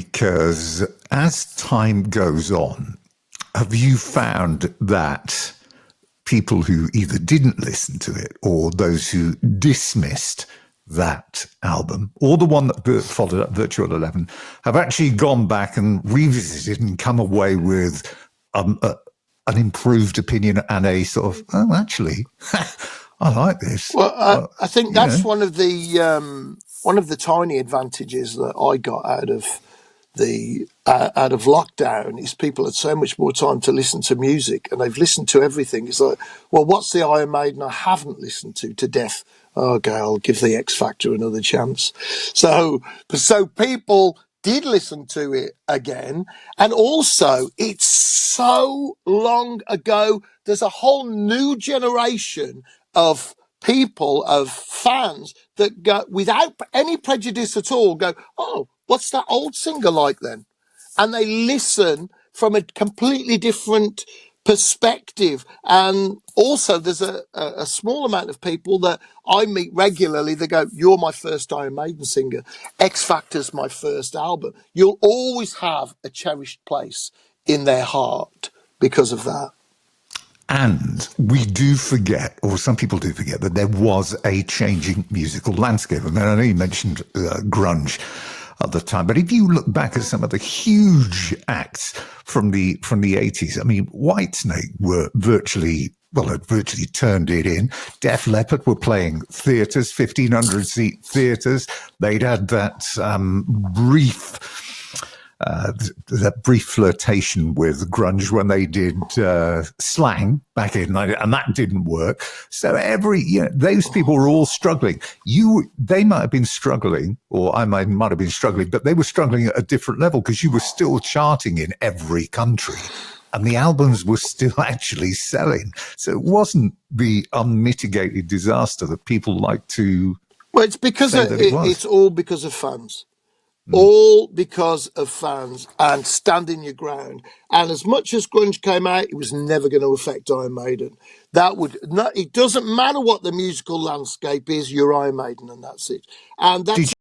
because as time goes on, have you found that people who either didn't listen to it or those who dismissed that album or the one that followed up, Virtual 11, have actually gone back and revisited and come away with an improved opinion and a sort of, oh, actually, I like this. Well, I think that's one of the tiny advantages that I got out of lockdown is people had so much more time to listen to music, and they've listened to everything. It's like, well, what's the Iron Maiden I haven't listened to death? Okay, I'll give the X Factor another chance. So people did listen to it again, and also it's so long ago. There's a whole new generation of people, of fans that go without any prejudice at all. Go, oh, what's that old singer like then? And they listen from a completely different perspective. And also there's a small amount of people that I meet regularly that go, you're my first Iron Maiden singer. X Factor's my first album. You'll always have a cherished place in their heart because of that. And we do forget, or some people do forget, that there was a changing musical landscape. I mean, I know you mentioned grunge at the time, but if you look back at some of the huge acts from the 80s, I mean, Whitesnake had virtually turned it in. Def Leppard were playing theatres, 1,500-seat theatres. They'd had that brief flirtation with grunge when they did Slang back in, and that didn't work. So those people were all struggling. They might have been struggling, or I might have been struggling, but they were struggling at a different level because you were still charting in every country. And the albums were still actually selling. So it wasn't the unmitigated disaster that people like to. Well, it's because it's all because of fans. All because of fans and standing your ground. And as much as grunge came out, it was never going to affect Iron Maiden. It doesn't matter what the musical landscape is, you're Iron Maiden, and that's it. And that's